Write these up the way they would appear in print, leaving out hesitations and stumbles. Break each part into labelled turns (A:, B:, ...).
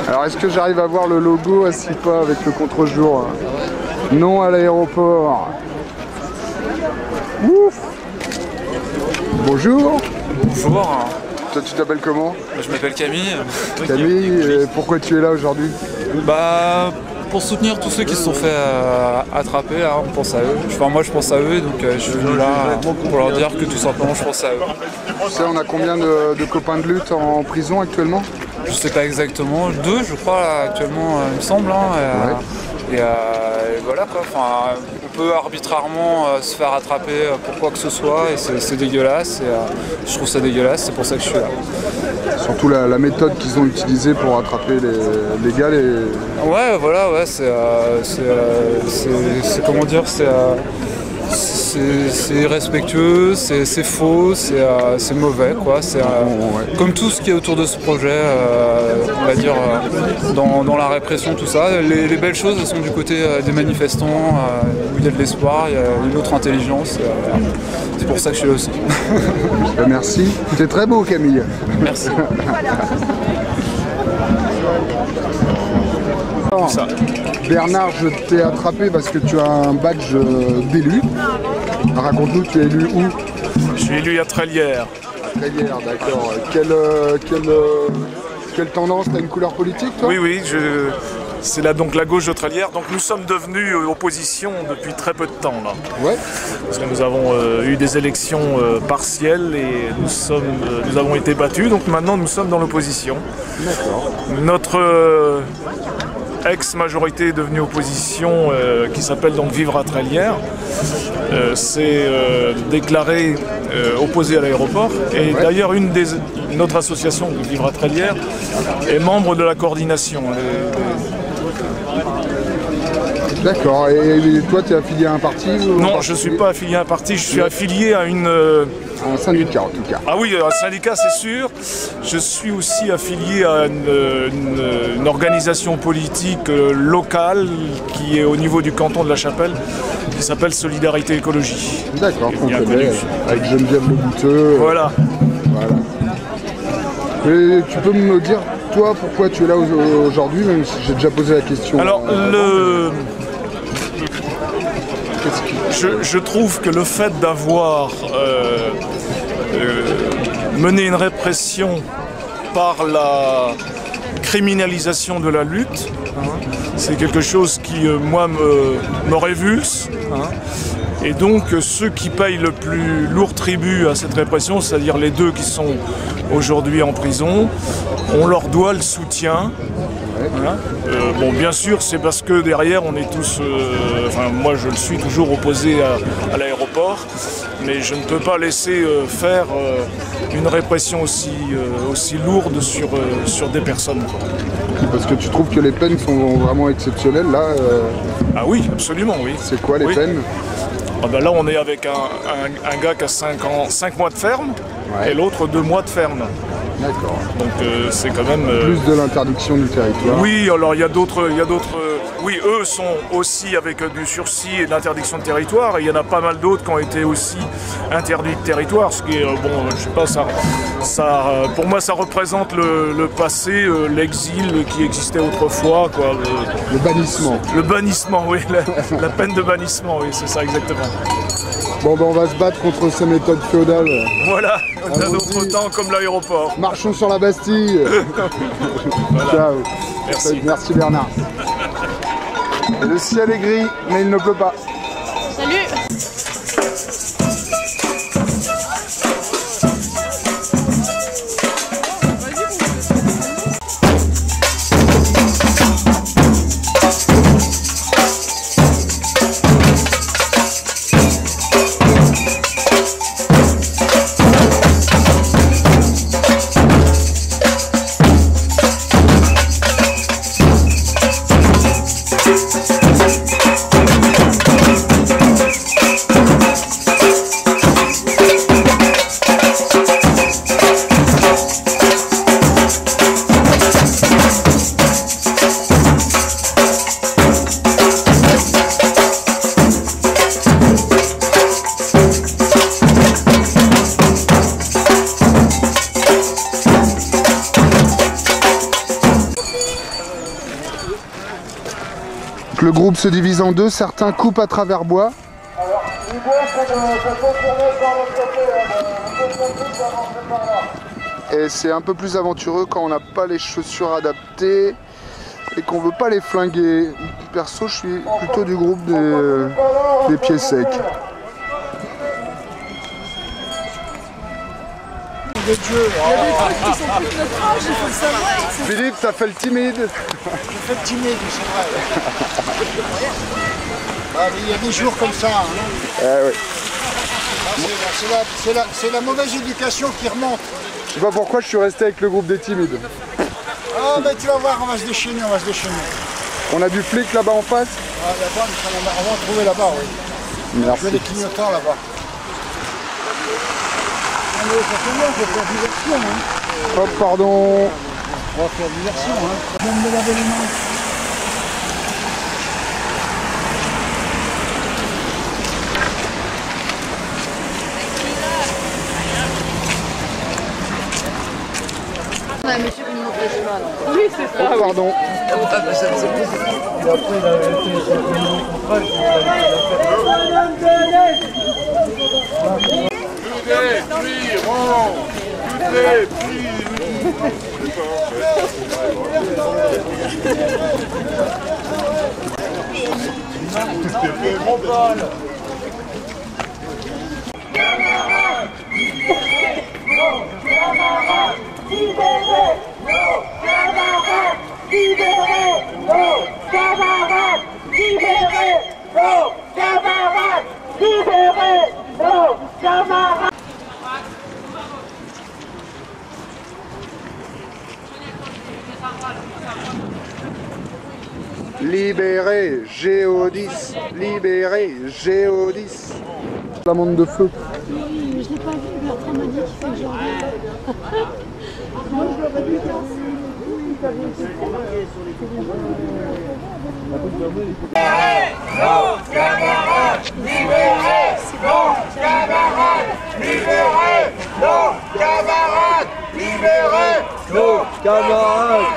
A: Alors est-ce que j'arrive à voir le logo à 6 pas avec le contre-jour? Non à l'aéroport. Ouf. Bonjour.
B: Bonjour.
A: Toi tu t'appelles comment?
B: Je m'appelle Camille.
A: Camille, pourquoi tu es là aujourd'hui?
B: Bah, pour soutenir tous ceux qui se sont fait attraper, là, on pense à eux. Enfin moi je pense à eux, donc je suis venu là pour leur dire que tout simplement je pense à eux.
A: Tu sais, on a combien de copains de lutte en prison actuellement?
B: Je sais pas exactement, 2 je crois là, actuellement il me semble. Hein, et voilà quoi, enfin, on peut arbitrairement se faire attraper pour quoi que ce soit et c'est dégueulasse et je trouve ça dégueulasse, c'est pour ça que je suis là.
A: Surtout la méthode qu'ils ont utilisée pour attraper les gars.
B: Ouais voilà, ouais, c'est comment dire, c'est irrespectueux, c'est faux, c'est mauvais quoi. Comme tout ce qui est autour de ce projet, on va dire dans la répression, tout ça. Les belles choses elles sont du côté des manifestants, où il y a de l'espoir, il y a une autre intelligence. C'est pour ça que je suis là aussi.
A: Merci. T'es très beau Camille.
B: Merci.
A: Ça. Bernard, je t'ai attrapé parce que tu as un badge d'élu. Raconte-nous, tu es élu où?
C: Je suis élu à Trélières.
A: À Trélières, d'accord. Quelle tendance? T'as une couleur politique, toi?
C: Oui, c'est là donc la gauche de Trélières. Donc nous sommes devenus opposition depuis très peu de temps là.
A: Ouais.
C: Parce que nous avons eu des élections partielles et nous avons été battus. Donc maintenant nous sommes dans l'opposition.
A: D'accord.
C: Notre ex-majorité est devenue opposition qui s'appelle donc Vivre à Trélières. C'est déclaré opposé à l'aéroport. Et d'ailleurs notre association de Vivre à Trélières est membre de la coordination.
A: D'accord, et toi tu es affilié à un parti ou
C: Non, je ne suis pas affilié à un parti, je suis affilié à
A: un syndicat en tout cas.
C: Ah oui, un syndicat c'est sûr. Je suis aussi affilié à une organisation politique locale qui est au niveau du canton de La Chapelle, qui s'appelle Solidarité Écologie.
A: D'accord, qu'on connaît, avec Geneviève Le Bouteux.
C: Voilà.
A: Et tu peux me dire, toi, pourquoi tu es là aujourd'hui, même si j'ai déjà posé la question?
C: Alors, je trouve que le fait d'avoir mené une répression par la criminalisation de la lutte, c'est quelque chose qui, moi, me révulse. Et donc, ceux qui payent le plus lourd tribut à cette répression, c'est-à-dire les 2 qui sont aujourd'hui en prison, on leur doit le soutien. Voilà. Bon, bien sûr, c'est parce que derrière, on est tous... enfin, moi, je le suis toujours opposé à l'aéroport, mais je ne peux pas laisser faire une répression aussi lourde sur des personnes.
A: Parce que tu trouves que les peines sont vraiment exceptionnelles, là
C: Ah oui, absolument, oui.
A: C'est quoi les peines?
C: Ah ben là, on est avec un gars qui a 5 mois de ferme, et l'autre 2 mois de ferme.
A: D'accord.
C: Donc c'est quand même...
A: Plus de l'interdiction du territoire.
C: Oui, alors il y a d'autres... oui, eux sont aussi avec du sursis et de l'interdiction de territoire, et il y en a pas mal d'autres qui ont été aussi interdits de territoire, ce qui est, bon, je sais pas, pour moi ça représente le passé, l'exil qui existait autrefois, quoi.
A: Le bannissement.
C: Le bannissement, oui, la peine de bannissement, oui, c'est ça exactement.
A: Bon, ben on va se battre contre ces méthodes féodales.
C: Voilà, d'un autre temps comme l'aéroport.
A: Marchons sur la Bastille. Voilà. Ciao.
C: Merci.
A: Merci Bernard. Le ciel est gris, mais il ne pleut pas.
D: Salut.
A: le groupe se divise en deux, certains coupent à travers bois. Et c'est un peu plus aventureux quand on n'a pas les chaussures adaptées et qu'on veut pas les flinguer. Perso, je suis plutôt du groupe des pieds secs.
E: Il y a des trucs qui sont plus de notre âge, il faut le savoir.
A: Philippe, t'as fait le timide.
E: J'ai fait le timide, c'est vrai. Ah, mais il y a des jours comme ça. Hein.
A: Oui.
E: C'est la mauvaise éducation qui remonte.
A: Je sais pas pourquoi je suis resté avec le groupe des timides.
E: Ah, ben tu vas voir, on va se déchaîner,
A: On a du flic là-bas en face.
E: Ah, là-bas, on va en trouver là-bas, oui.
A: Merci.
E: Je vais les clignotants là-bas. Ça fait bien, on va faire diversion. Hein.
A: Hop, pardon.
E: On va faire diversion. Hein. Je viens de me laver les mains.
D: Ouais, monsieur qui nous montre le chemin. Oui, c'est ça.
A: Oh, pardon. Libéré, Géodis, libéré, Géodis. La montre de feu.
D: Oui, mais je l'ai pas vu, Bertrand m'a dit qu'il fait genre. Moi, je l'aurais dit.
F: Nos camarades libérés, nos camarades libérés, nos camarades libérés, nos camarades libérés, nos camarades.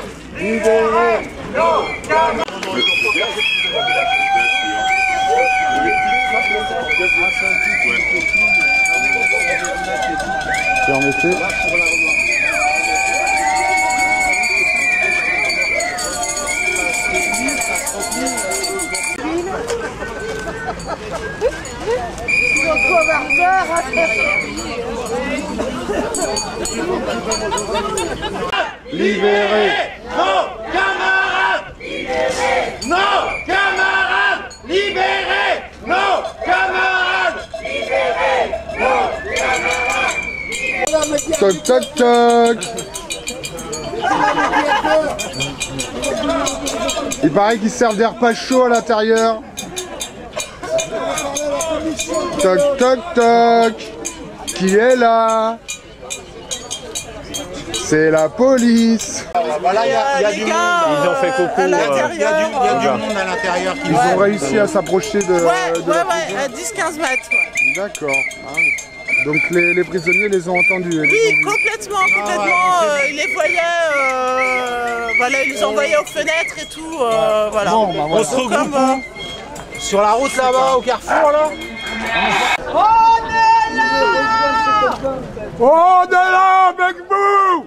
A: Permettez. Libéré.
F: Nos camarades libérés, nos camarades libérés, nos camarades libérés, nos camarades.
A: Toc toc toc. Il paraît qu'ils servent des repas chauds à l'intérieur. Toc toc toc. Qui est là? C'est la police.
E: Voilà, il y a du monde.
G: Ils ont fait coucou.
E: Il y a du monde à l'intérieur qui
A: Ils ont réussi à s'approcher de la prison.
H: À 10-15 mètres. Ouais.
A: D'accord. Ah oui. Donc les prisonniers les ont entendus.
H: Oui, complètement. Ils les voyaient, voilà, ils les envoyaient aux fenêtres et tout. Voilà.
E: Bon, bah, voilà.
G: On se regroupe sur la route là-bas, au carrefour là.
F: On est là avec vous!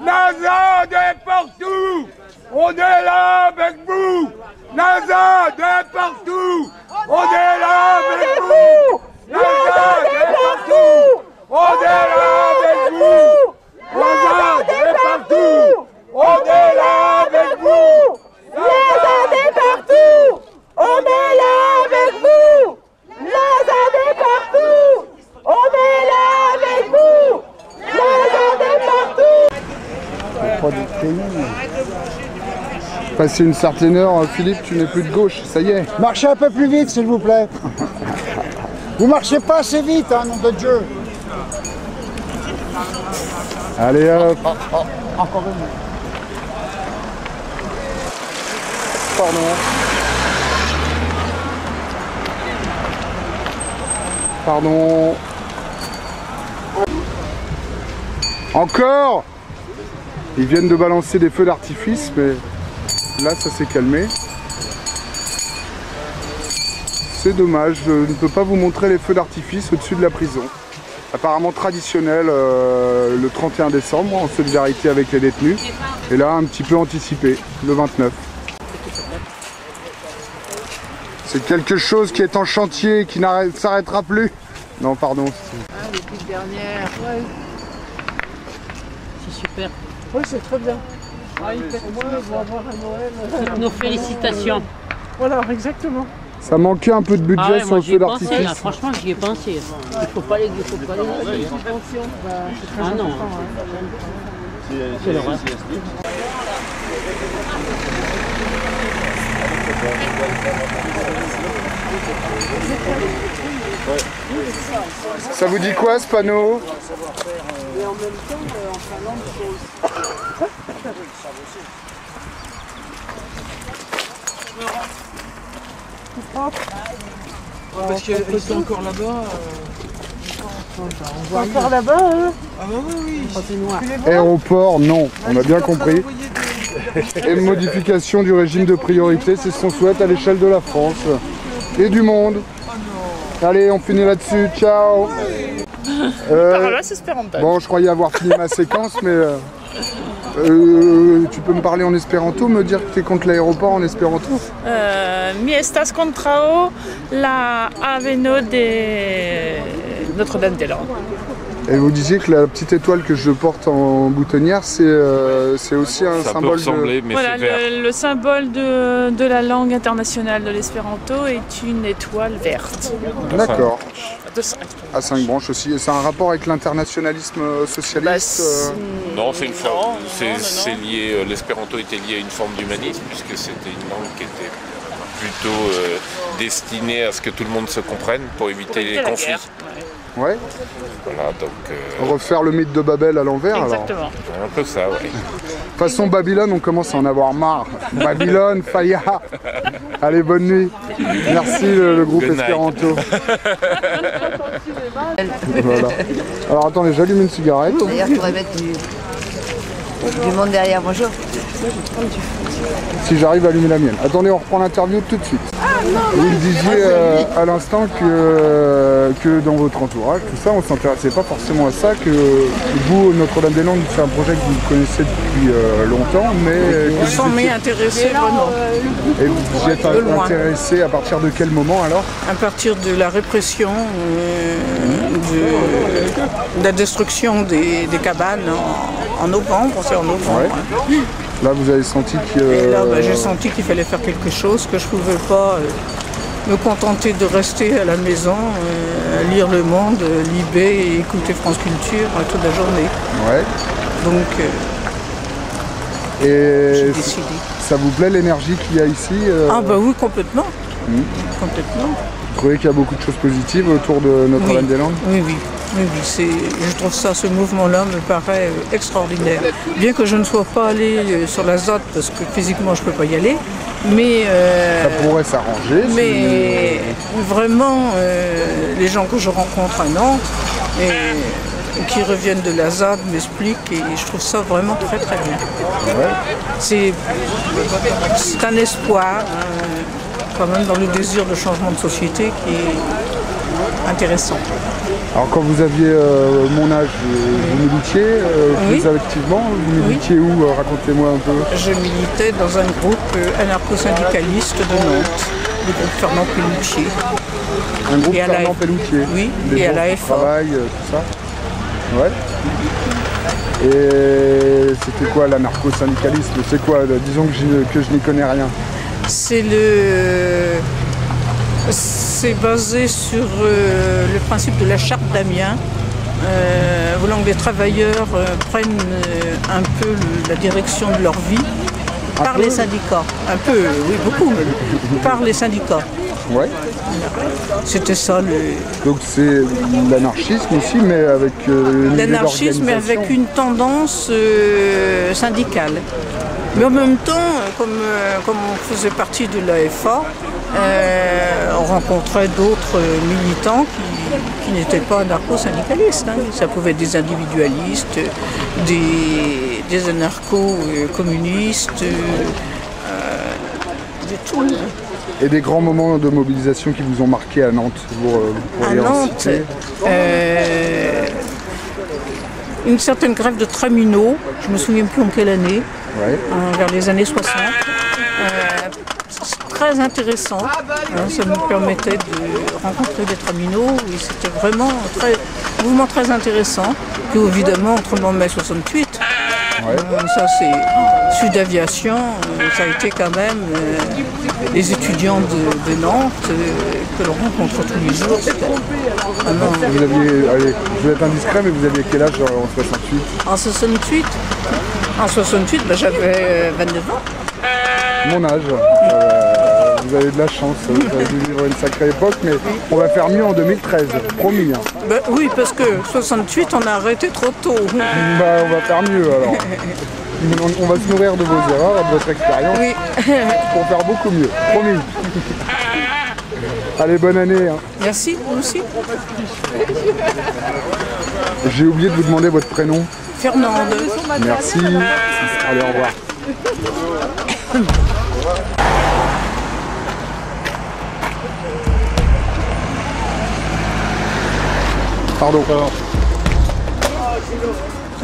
F: Nazad est partout! On est là avec vous! Nazad est partout! On est là avec vous! Nazad est partout! On est là avec vous! Nazad est partout! On est là avec vous! Nazad est partout! On est là avec vous! Nazad est partout! On est là avec vous! Nazad est partout!
A: Passé une certaine heure, Philippe, tu n'es plus de gauche, ça y est.
E: Marchez un peu plus vite, s'il vous plaît. Vous marchez pas assez vite, hein, nom de Dieu.
A: Allez hop.
E: Encore une.
A: Pardon. Pardon. Encore. Ils viennent de balancer des feux d'artifice, mais là ça s'est calmé. c'est dommage, je ne peux pas vous montrer les feux d'artifice au-dessus de la prison. Apparemment traditionnel le 31 décembre, en solidarité avec les détenus. Et là, un petit peu anticipé, le 29. C'est quelque chose qui est en chantier, qui ne s'arrêtera plus. Non, pardon.
I: Ah, les petites dernières. Ouais. C'est super.
D: Oui, c'est très bien.
I: Ah,
D: Au moins, on va avoir un Noël.
I: toutes nos félicitations.
D: Voilà, exactement.
A: Ça manquait un peu de budget
I: Ah ouais,
A: sur
I: moi
A: le
I: j'y ai
A: feu
I: pensé,
A: d'artifice.
I: là, franchement j'y ai pensé. Il faut pas les laisser. Ah non. C'est l'horreur.
A: Ça vous dit quoi ce panneau?
D: Et en même temps, en Finlande,
G: Parce qu'elle était encore là-bas.
D: encore là-bas, hein?
G: Ah bah oui, oui.
A: Aéroport, non, on a bien compris. Et modification du régime de priorité, c'est ce qu'on souhaite à l'échelle de la France et du monde. Allez, on finit là-dessus, ciao. Bon, je croyais avoir fini ma séquence, mais tu peux me parler en espéranto, me dire que tu es contre l'aéroport en espéranto?
J: Mi estas kontraŭ la aveno de Notre-Dame-des-Landes.
A: Et vous disiez que la petite étoile que je porte en boutonnière, c'est aussi un
K: ça
A: symbole
K: peut ressembler, mais
J: Voilà,
K: c'est vert.
J: le symbole de la langue internationale de l'espéranto est une étoile verte.
A: D'accord.
J: De 5.
A: À 5 branches aussi. Et c'est un rapport avec l'internationalisme socialiste
K: Non, c'est une forme. C'est lié. L'espéranto était lié à une forme d'humanisme puisque c'était une langue qui était plutôt destinée à ce que tout le monde se comprenne pour éviter les conflits.
A: Ouais.
K: Voilà, donc.
A: Refaire le mythe de Babel à l'envers.
J: Exactement.
A: Alors.
K: Un peu ça, oui.
A: De toute façon, Babylone, on commence à en avoir marre. Babylone, Faya. Allez, bonne nuit. Merci le groupe
K: Good night.
A: Espéranto. Voilà. Alors attendez, j'allume une cigarette.
L: D'ailleurs, je pourrais mettre du monde derrière. Bonjour.
A: Si j'arrive à allumer la mienne. Attendez, on reprend l'interview tout de suite. Vous me disiez à l'instant que dans votre entourage, tout ça, on ne s'intéressait pas forcément à ça, que vous, Notre-Dame-des-Landes, c'est un projet que vous connaissez depuis longtemps, mais...
J: Nous sommes intéressés vraiment.
A: Et vous y êtes intéressé à partir de quel moment alors?
J: À partir de la répression, de la destruction des cabanes en novembre, c'est en novembre.
A: Ouais. Là, vous avez senti que...
J: Et là, j'ai senti qu'il fallait faire quelque chose, que je ne pouvais pas me contenter de rester à la maison, lire Le Monde, Libé et écouter France Culture toute la journée.
A: Ouais.
J: Donc, j'ai décidé.
A: Ça vous plaît l'énergie qu'il y a ici
J: Ah bah oui, complètement. Complètement.
A: Vous trouvez qu'il y a beaucoup de choses positives autour de Notre-Dame-des-Landes?
J: Oui, oui. Oui, je trouve ce mouvement-là me paraît extraordinaire. Bien que je ne sois pas allée sur la ZAD parce que physiquement je ne peux pas y aller, mais...
A: ça pourrait s'arranger.
J: Mais vraiment, les gens que je rencontre à Nantes et qui reviennent de la ZAD m'expliquent et je trouve ça vraiment très très bien.
A: Ouais.
J: C'est un espoir, quand même dans le désir de changement de société qui est intéressant.
A: Alors quand vous aviez mon âge, vous militiez plus activement, vous militiez où? Racontez-moi un peu.
J: Je militais dans un groupe anarcho-syndicaliste de Nantes, le groupe Fernand Pelloutier.
A: Un groupe Fernand Pelloutier?
J: Oui,
A: des
J: et à la FA.
A: Travail, tout ça. Ouais. Et c'était quoi l'anarcho-syndicalisme? C'est quoi? Disons que je n'y connais rien.
J: C'est basé sur le principe de la charte d'Amiens, voulant que les travailleurs prennent un peu la direction de leur vie par les syndicats. Un peu, oui, beaucoup, par les syndicats.
A: Ouais.
J: C'était ça
A: Donc c'est l'anarchisme aussi, mais avec
J: l'anarchisme, mais avec une tendance syndicale. Mais en même temps, comme on faisait partie de l'AFA, on rencontrait d'autres militants qui n'étaient pas anarcho-syndicalistes. Ça pouvait être des individualistes, des anarcho-communistes, de tout.
A: Et des grands moments de mobilisation qui vous ont marqué à Nantes, vous
J: À Nantes, une certaine grève de cheminots, je me souviens plus en quelle année, vers les années 60. Très intéressant, ça nous permettait de rencontrer des cheminots et c'était vraiment un mouvement très intéressant. Puis évidemment, autrement mai 68, ça c'est Sud Aviation, ça a été quand même les étudiants de Nantes que l'on rencontre tous les jours.
A: Vous aviez, allez, je vais être indiscret, mais vous aviez quel âge en 68?
J: En 68, j'avais 29 ans.
A: Mon âge. Vous avez de la chance, vous avez dû vivre une sacrée époque, mais on va faire mieux en 2013, promis. Hein.
J: Oui, parce que 68, on a arrêté trop tôt.
A: On va faire mieux alors. On va se nourrir de vos erreurs, de votre expérience, pour faire beaucoup mieux, promis. Allez, bonne année. Hein.
J: Merci, vous aussi.
A: J'ai oublié de vous demander votre prénom.
J: Fernande.
A: Merci. Allez, au revoir. Pardon.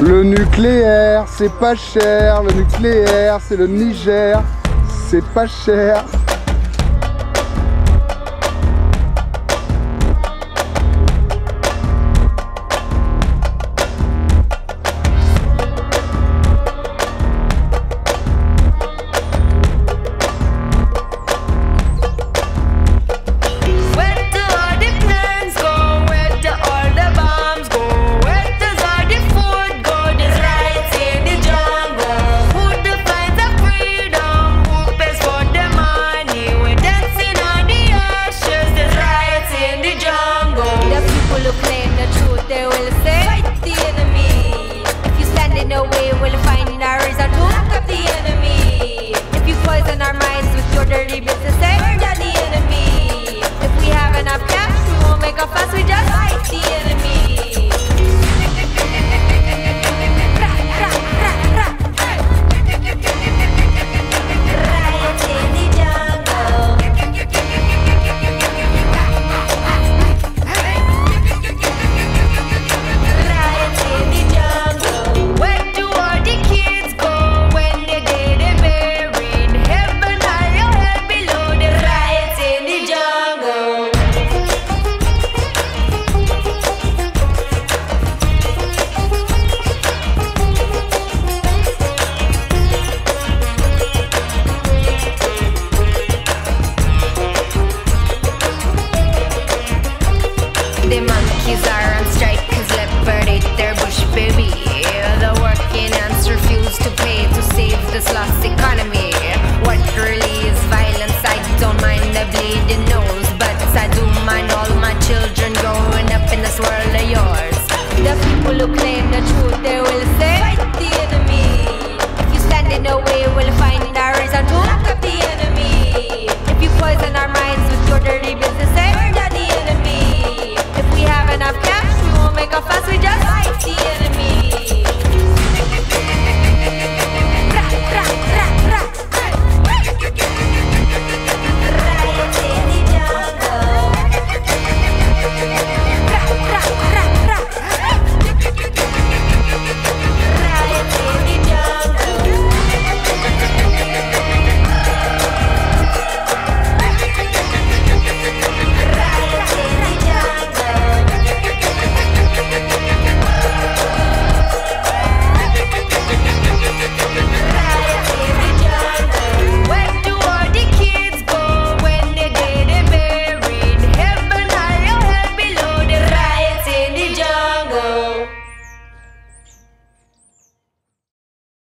A: Le nucléaire, c'est pas cher. Le nucléaire, c'est le Niger. C'est pas cher.